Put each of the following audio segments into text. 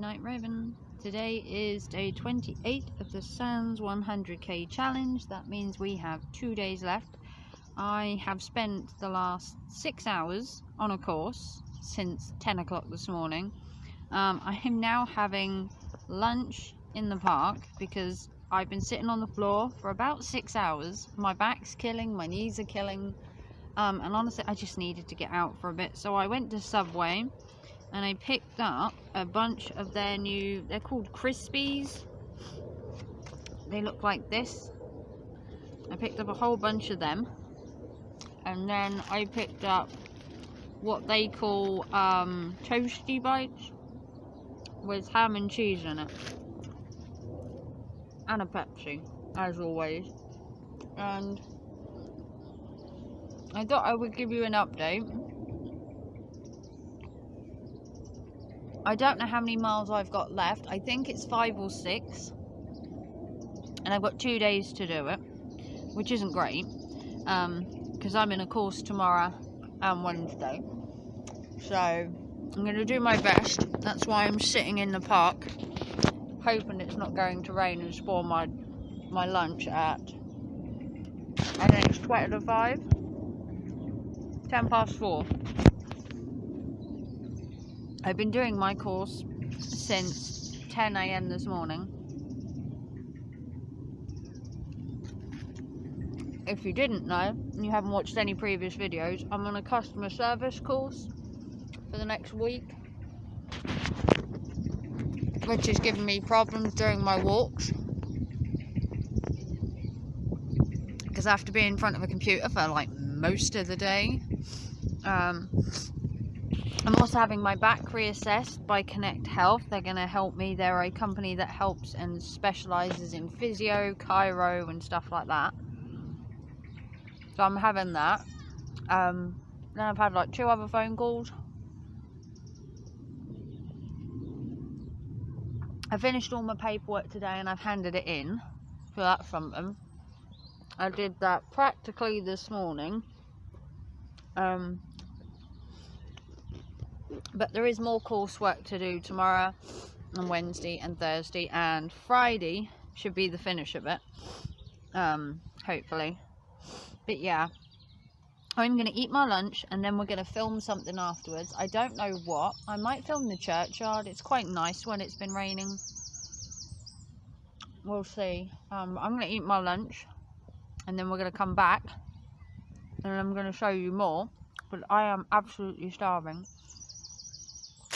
Midnight Raven. Today is day 28 of the Sands 100k challenge. That means we have 2 days left. I have spent the last 6 hours on a course since 10 o'clock this morning. I am now having lunch in the park because I've been sitting on the floor for about 6 hours. My back's killing, my knees are killing, and honestly I just needed to get out for a bit. So I went to Subway and I picked up a bunch of their new, they're called Crispies. They look like this. I picked up a whole bunch of them. And then I picked up what they call Toasty Bites with ham and cheese in it. And a Pepsi, as always. And I thought I would give you an update. I don't know how many miles I've got left. I think it's 5 or 6. And I've got 2 days to do it, which isn't great. Because I'm in a course tomorrow and Wednesday. So I'm going to do my best. That's why I'm sitting in the park, hoping it's not going to rain and spoil my lunch at, I think it's 20 to 5, 10 past 4. I've been doing my course since 10 AM this morning. If you didn't know, and you haven't watched any previous videos, I'm on a customer service course for the next week, which is giving me problems during my walks, because I have to be in front of a computer for like most of the day. I'm also having my back reassessed by Connect Health. They're going to help me. They're a company that helps and specialises in physio, chiro and stuff like that. So I'm having that. Then I've had like 2 other phone calls. I finished all my paperwork today and I've handed it in for that from them. I did that practically this morning. But there is more coursework to do tomorrow and Wednesday and Thursday, and Friday should be the finish of it, hopefully. But yeah, I'm going to eat my lunch and then we're going to film something afterwards. I don't know what. I might film the churchyard. It's quite nice when it's been raining. We'll see. I'm going to eat my lunch and then we're going to come back and I'm going to show you more. But I am absolutely starving.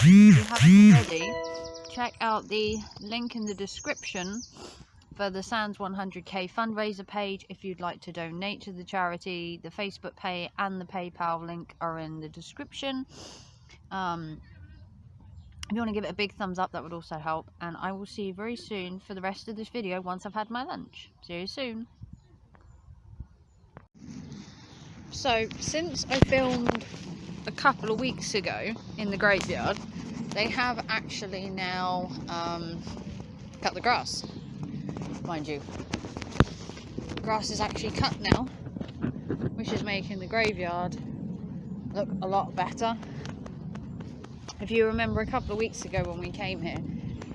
If you haven't already, check out the link in the description for the Sands 100k fundraiser page if you'd like to donate to the charity. The Facebook page and the PayPal link are in the description. If you want to give it a big thumbs up, that would also help. And I will see you very soon for the rest of this video once I've had my lunch. See you soon. So, since I filmed a couple of weeks ago in the graveyard, they have actually now cut the grass. Mind you, the grass is actually cut now, which is making the graveyard look a lot better. If you remember a couple of weeks ago when we came here,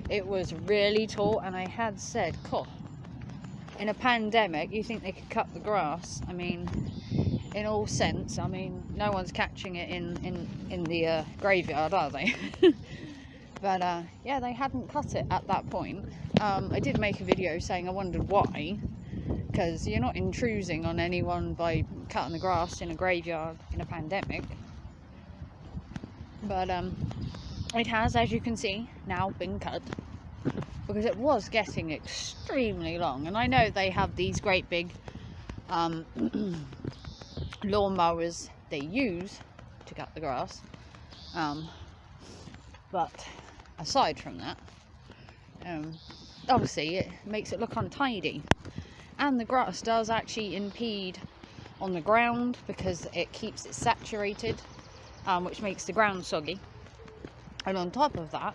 it was really tall, and I had said, "Cool, in a pandemic, you think they could cut the grass?" I mean, in all sense, I mean, no one's catching it in the graveyard, are they? But yeah, they hadn't cut it at that point. I did make a video saying I wondered why, because you're not intruding on anyone by cutting the grass in a graveyard in a pandemic. But it has, as you can see, now been cut, because it was getting extremely long. And I know they have these great big lawnmowers they use to cut the grass, but aside from that, obviously it makes it look untidy, and the grass does actually impede on the ground because it keeps it saturated, which makes the ground soggy. And on top of that,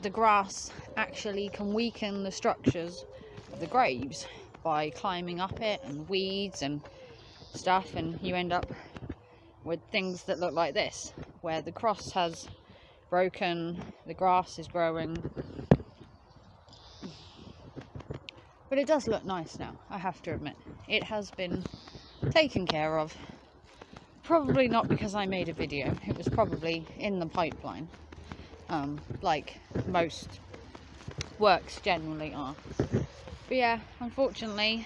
the grass actually can weaken the structures of the graves by climbing up it, and weeds and stuff, and you end up with things that look like this, where the cross has broken, the grass is growing. But it does look nice now, I have to admit. It has been taken care of. Probably not because I made a video, it was probably in the pipeline, like most works generally are. But yeah, unfortunately,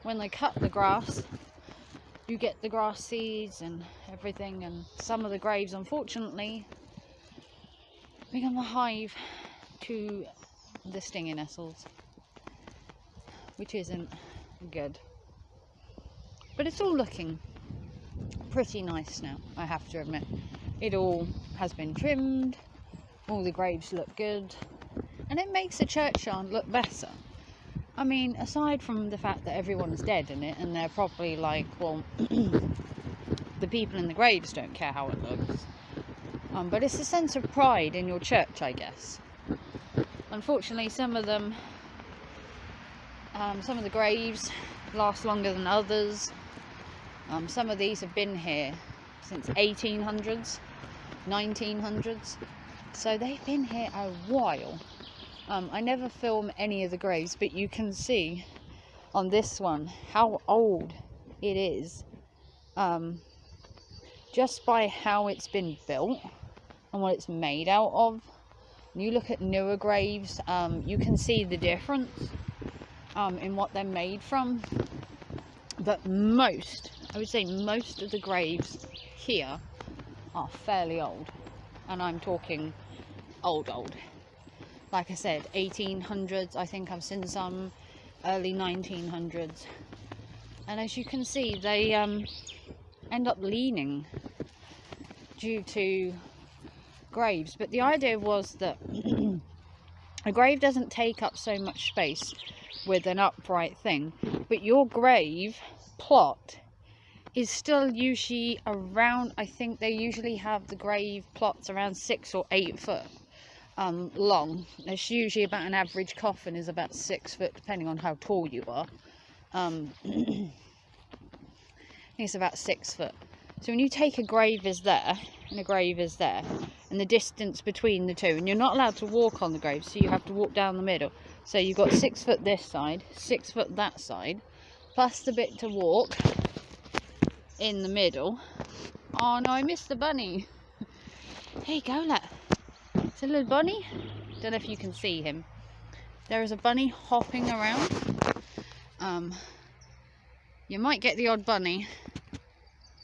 when they cut the grass, you get the grass seeds and everything, and some of the graves unfortunately become a hive to the stinging nettles, which isn't good. But it's all looking pretty nice now, I have to admit. It all has been trimmed, all the graves look good, and it makes the churchyard look better. I mean, aside from the fact that everyone's dead in it, and they're probably like, well, the people in the graves don't care how it looks. But it's a sense of pride in your church, I guess. Unfortunately, some of them, some of the graves last longer than others. Some of these have been here since 1800s, 1900s, so they've been here a while. I never film any of the graves, but you can see on this one how old it is, just by how it's been built and what it's made out of. When you look at newer graves, you can see the difference in what they're made from. But I would say most of the graves here are fairly old, and I'm talking old. Like I said, 1800s, I think I've seen some early 1900s, and as you can see, they end up leaning due to graves. But the idea was that a grave doesn't take up so much space with an upright thing, but your grave plot is still usually around, I think they usually have the grave plots around 6 or 8 foot long. It's usually about, an average coffin is about 6 foot, depending on how tall you are. It's about 6 foot. So when you take a grave is there, and a grave is there, and the distance between the two, and you're not allowed to walk on the grave, so you have to walk down the middle. So you've got 6 foot this side, 6 foot that side, plus the bit to walk in the middle. Oh no, I missed the bunny. Here you go, look. It's a little bunny. Don't know if you can see him. There is a bunny hopping around. You might get the odd bunny.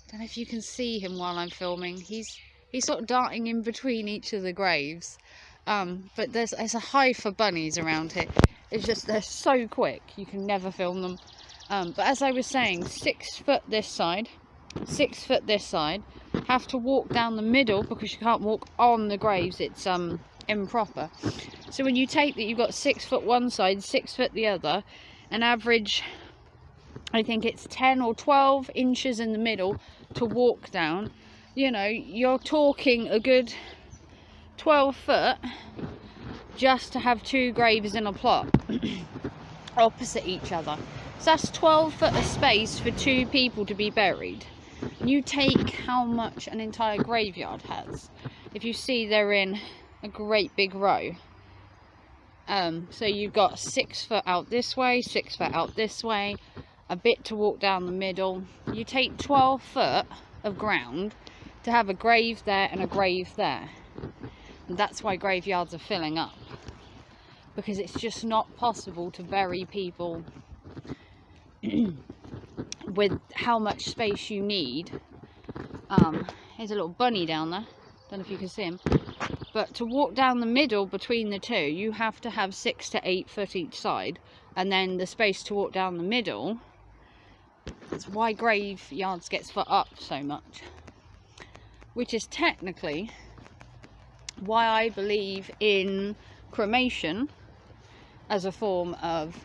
Don't know if you can see him while I'm filming. He's sort of darting in between each of the graves. But there's a hive for bunnies around here. It's just they're so quick, you can never film them. But as I was saying, 6 foot this side, 6 foot this side. Have to walk down the middle because you can't walk on the graves. It's improper. So when you take that, you've got 6 foot one side, 6 foot the other, an average, I think it's 10 or 12 inches in the middle to walk down. You know, you're talking a good 12 foot just to have 2 graves in a plot opposite each other. So that's 12 foot of space for 2 people to be buried. You take how much an entire graveyard has. If you see, they're in a great big row. So you've got 6 foot out this way, 6 foot out this way, a bit to walk down the middle. You take 12 foot of ground to have a grave there and a grave there. And that's why graveyards are filling up, because it's just not possible to bury people with how much space you need. Here's a little bunny down there, don't know if you can see him, but to walk down the middle between the two, you have to have 6 to 8 foot each side, and then the space to walk down the middle. That's why graveyards get split up so much, which is technically why I believe in cremation as a form of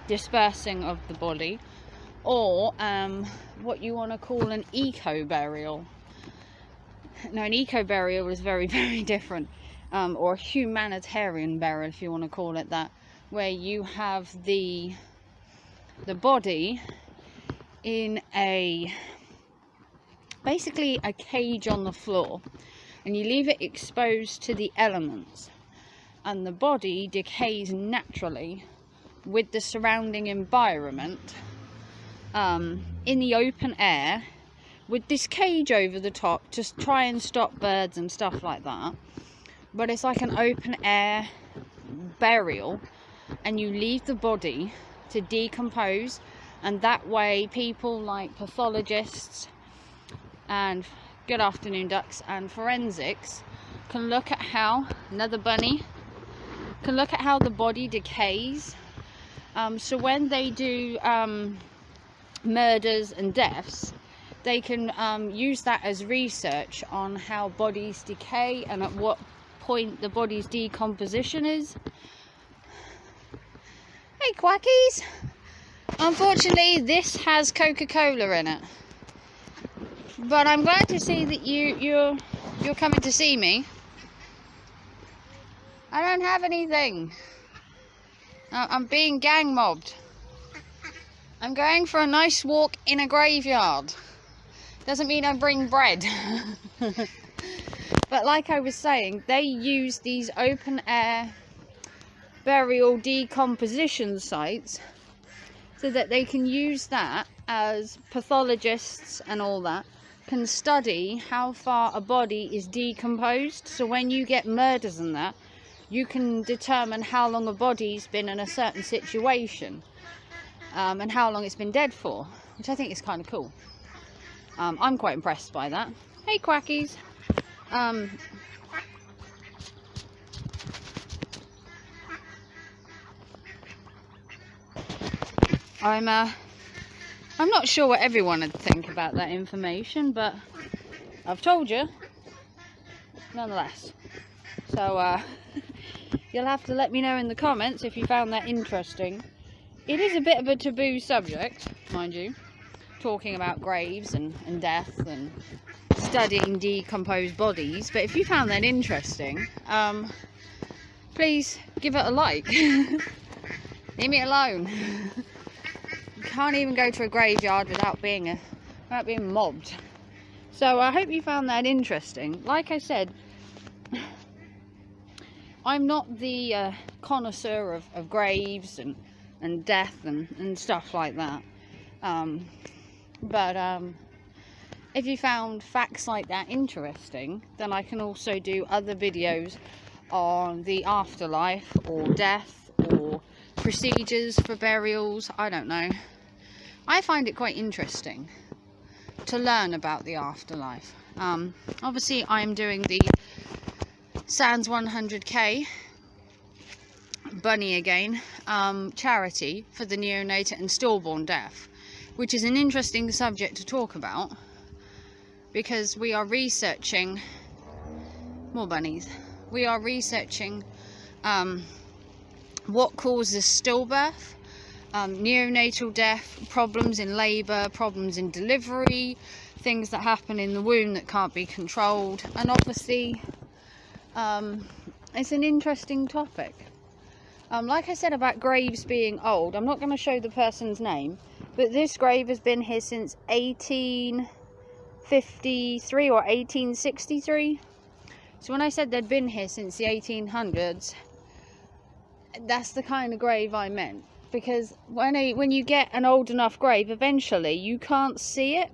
dispersing of the body, or what you want to call an eco-burial. Now, an eco-burial is very, very different, or a humanitarian burial, if you want to call it that, where you have the body in a basically a cage on the floor, and you leave it exposed to the elements, and the body decays naturally with the surrounding environment in the open air, with this cage over the top to try and stop birds and stuff like that. But it's like an open air burial, and you leave the body to decompose, and that way people like pathologists and good afternoon ducks and forensics can look at how another bunny can look at how the body decays. So when they do murders and deaths, they can use that as research on how bodies decay and at what point the body's decomposition is. Hey quackies! Unfortunately this has Coca-Cola in it, but I'm glad to see that you're coming to see me. I don't have anything. I'm being gang mobbed. I'm going for a nice walk in a graveyard. Doesn't mean I bring bread. But like I was saying, they use these open air burial decomposition sites so that they can use that as pathologists and all that can study how far a body is decomposed. So when you get murders and that, you can determine how long a body's been in a certain situation, and how long it's been dead for, which I think is kind of cool. I'm quite impressed by that. Hey quackies! I'm not sure what everyone would think about that information, but I've told you nonetheless. So you'll have to let me know in the comments if you found that interesting. It is a bit of a taboo subject, mind you, talking about graves and death and studying decomposed bodies, but if you found that interesting, please give it a like. Leave me alone. You can't even go to a graveyard without being mobbed. So I hope you found that interesting. Like I said, I'm not the connoisseur of graves and death and stuff like that. But if you found facts like that interesting, then I can also do other videos on the afterlife or death or procedures for burials. I don't know. I find it quite interesting to learn about the afterlife. Obviously I'm doing the Sans 100k Bunny Again charity for the neonatal and stillborn deaf, which is an interesting subject to talk about because we are researching more bunnies. We are researching what causes stillbirth, neonatal death, problems in labour, problems in delivery, things that happen in the womb that can't be controlled, and obviously it's an interesting topic. Like I said about graves being old, I'm not going to show the person's name, but this grave has been here since 1853 or 1863. So when I said they'd been here since the 1800s, that's the kind of grave I meant. Because when you get an old enough grave, eventually you can't see it.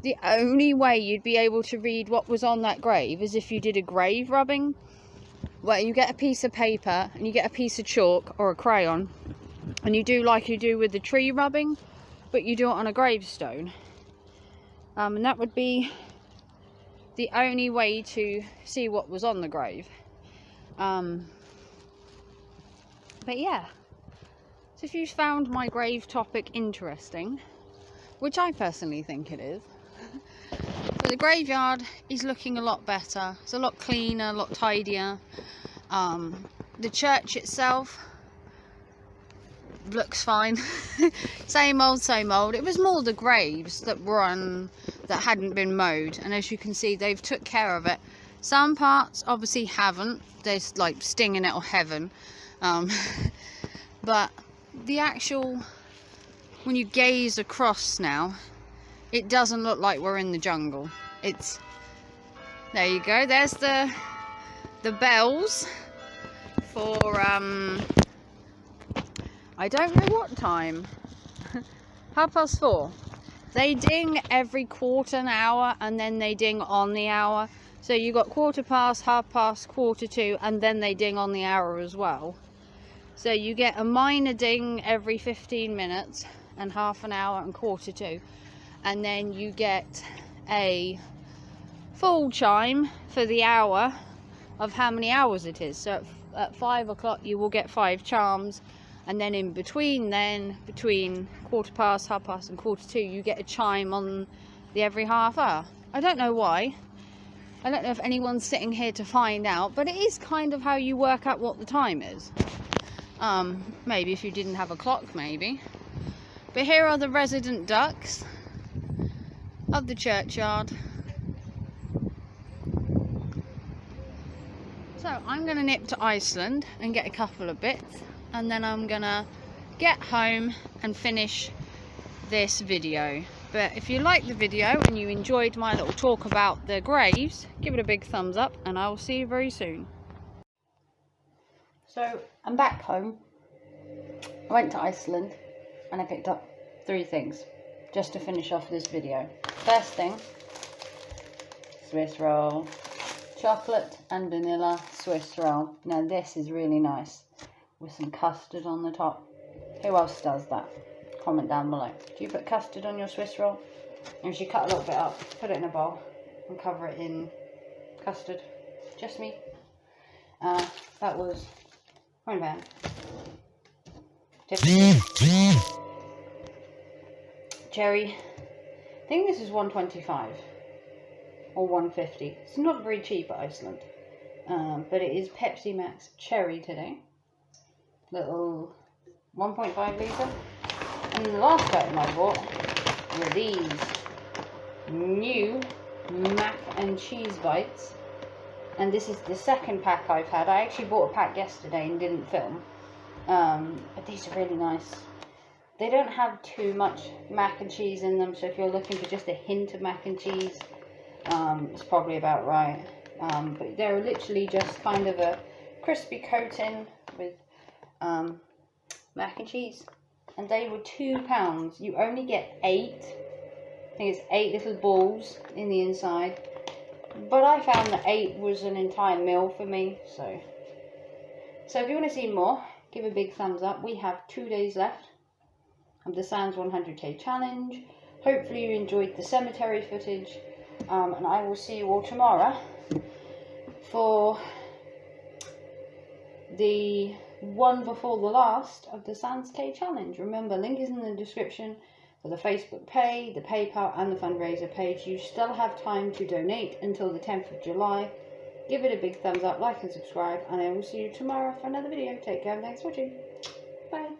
The only way you'd be able to read what was on that grave is if you did a grave rubbing, where you get a piece of paper and you get a piece of chalk or a crayon, and you do like you do with the tree rubbing, but you do it on a gravestone. And that would be the only way to see what was on the grave. But yeah, so if you found my grave topic interesting, which I personally think it is, but the graveyard is looking a lot better. It's a lot cleaner, a lot tidier. The church itself looks fine. Same old, same old. It was more the graves that hadn't been mowed, and as you can see, they've took care of it. Some parts obviously haven't. There's like Sting in it or Heaven. But the actual, when you gaze across now, it doesn't look like we're in the jungle. It's, there you go, there's the bells for I don't know what time. 4:30. They ding every quarter an hour, and then they ding on the hour. So you got 1/4 past, 1/2 past, 1/4 to, and then they ding on the hour as well. So you get a minor ding every 15 minutes, and half an hour, and 1/4 to. And then you get a full chime for the hour of how many hours it is. So at 5 o'clock you will get 5 chimes, and then in between, between 1/4 past, 1/2 past and 1/4 to, you get a chime on the every half hour. I don't know why. I don't know if anyone's sitting here to find out, but it is kind of how you work out what the time is. Maybe if you didn't have a clock, maybe. But here are the resident ducks of the churchyard. So I'm going to nip to Iceland and get a couple of bits, and then I'm going to get home and finish this video. But if you liked the video and you enjoyed my little talk about the graves, give it a big thumbs up, and I will see you very soon. So I'm back home. I went to Iceland and I picked up 3 things just to finish off this video. First thing, Swiss roll. Chocolate and vanilla Swiss roll. Now this is really nice with some custard on the top. Who else does that? Comment down below. Do you put custard on your Swiss roll? And you cut a little bit up, put it in a bowl and cover it in custard. Just me. That was £1. Cherry. I think this is £1.25 or £1.50. It's not very cheap at Iceland, but it is Pepsi Max Cherry today. Little 1.5 litre. And the last item I bought were these new mac and cheese bites. And this is the second pack I've had. I actually bought a pack yesterday and didn't film. But these are really nice. They don't have too much mac and cheese in them, so if you're looking for just a hint of mac and cheese, it's probably about right. But they're literally just kind of a crispy coating with mac and cheese. And they were £2. You only get 8. I think it's 8 little balls in the inside. But I found that 8 was an entire meal for me. So if you want to see more, give a big thumbs up. We have 2 days left of the Sans 100k challenge. Hopefully you enjoyed the cemetery footage. And I will see you all tomorrow for the one before the last of the Sans K challenge. Remember, link is in the description for the Facebook page, the PayPal and the fundraiser page. You still have time to donate until the 10th of July. Give it a big thumbs up, like and subscribe, and I will see you tomorrow for another video. Take care and thanks for watching. Bye.